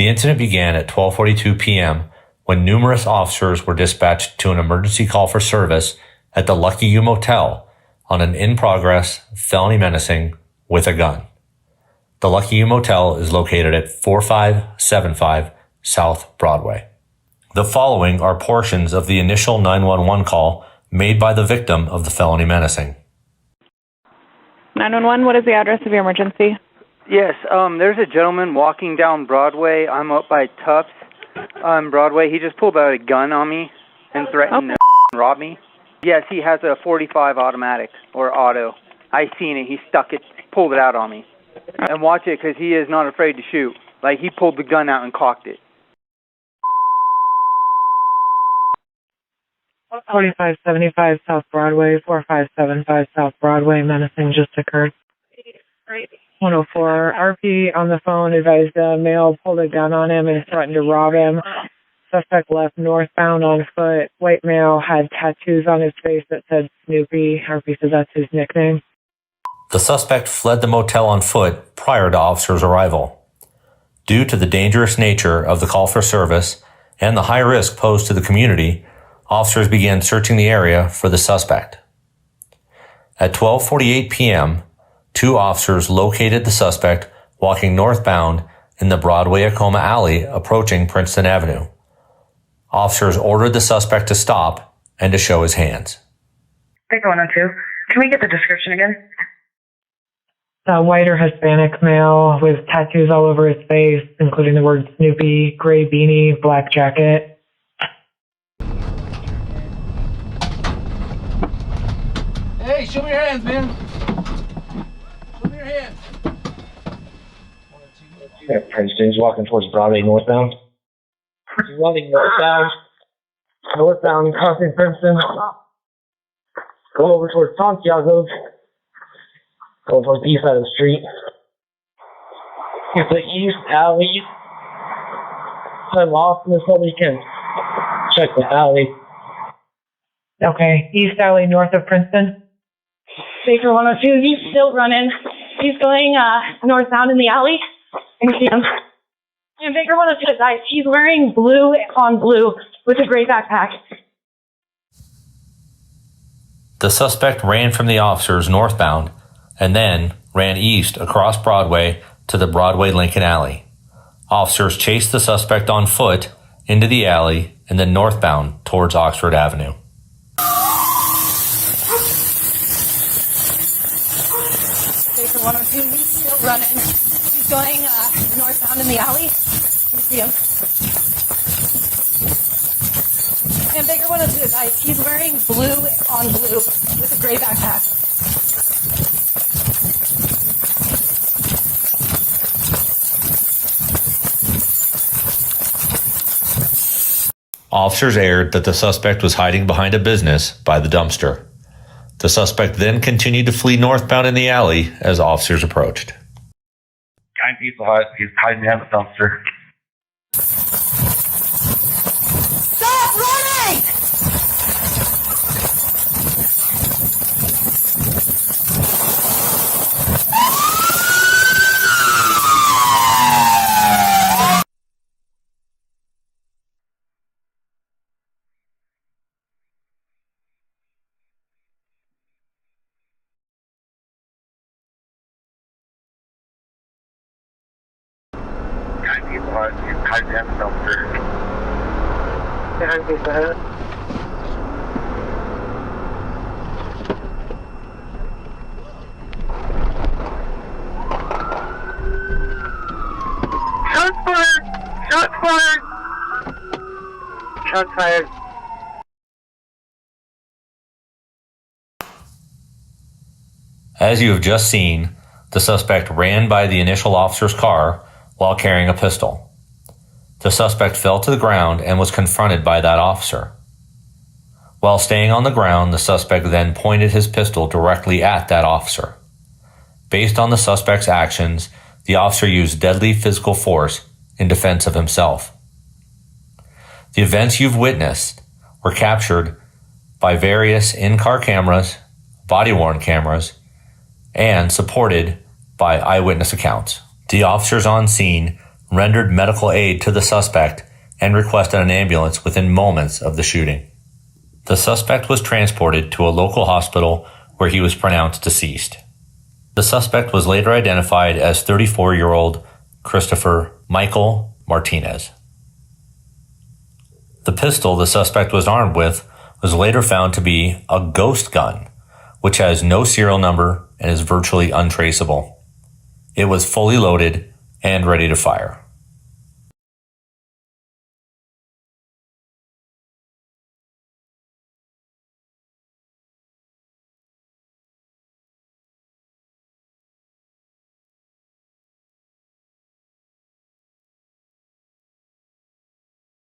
The incident began at 12:42 p.m. when numerous officers were dispatched to an emergency call for service at the Lucky U Motel on an in-progress felony menacing with a gun. The Lucky U Motel is located at 4575 South Broadway. The following are portions of the initial 911 call made by the victim of the felony menacing. 911, what is the address of your emergency? Yes, there's a gentleman walking down Broadway. I'm up by Tufts on Broadway. He just pulled out a gun on me and threatened to rob me. Yes, he has a .45 automatic or auto. I seen it. He pulled it out on me. And watch it, because he is not afraid to shoot. Like, he pulled the gun out and cocked it. 4575 South Broadway, 4575 South Broadway, menacing just occurred. 104, RP on the phone advised a male pulled a gun on him and threatened to rob him. Suspect left northbound on foot. White male had tattoos on his face that said Snoopy. RP says that's his nickname. The suspect fled the motel on foot prior to officers' arrival. Due to the dangerous nature of the call for service and the high risk posed to the community, officers began searching the area for the suspect. At 12:48 p.m., two officers located the suspect walking northbound in the Broadway-Acoma alley approaching Princeton Avenue. Officers ordered the suspect to stop and to show his hands. Take 102. Can we get the description again? A white or Hispanic male with tattoos all over his face, including the word Snoopy, gray beanie, black jacket. Hey, show me your hands, man. Show me your hands. Yeah, Princeton's walking towards Broadway northbound. He's running northbound crossing Princeton. Go over towards Santiago's. Going towards the east side of the street. Here's the east alley. I'm off this so we can check the alley. Okay, east alley north of Princeton. Baker 102, he's still running. He's going northbound in the alley. I see him. And Baker 102, guys, he's wearing blue on blue with a gray backpack. The suspect ran from the officers northbound and then ran east across Broadway to the Broadway-Lincoln Alley. Officers chased the suspect on foot into the alley and then northbound towards Oxford Avenue. Baker 102, he's still running. He's going northbound in the alley. You see him. And Baker 102, guys, he's wearing blue on blue with a gray backpack. Officers aired that the suspect was hiding behind a business by the dumpster. The suspect then continued to flee northbound in the alley as officers approached. Guy in Pizza Hut, he's hiding behind the dumpster. Stop running! Pizza Hut, he's hiding behind the dumpster. Behind Pizza Hut. Shots fired! Shots fired! Shots fired. As you have just seen, the suspect ran by the initial officer's car while carrying a pistol. The suspect fell to the ground and was confronted by that officer. While staying on the ground, the suspect then pointed his pistol directly at that officer. Based on the suspect's actions, the officer used deadly physical force in defense of himself. The events you've witnessed were captured by various in-car cameras, body-worn cameras, and supported by eyewitness accounts. The officers on scene rendered medical aid to the suspect, and requested an ambulance within moments of the shooting. The suspect was transported to a local hospital where he was pronounced deceased. The suspect was later identified as 34-year-old Christopher Michael Martinez. The pistol the suspect was armed with was later found to be a ghost gun, which has no serial number and is virtually untraceable. It was fully loaded and ready to fire.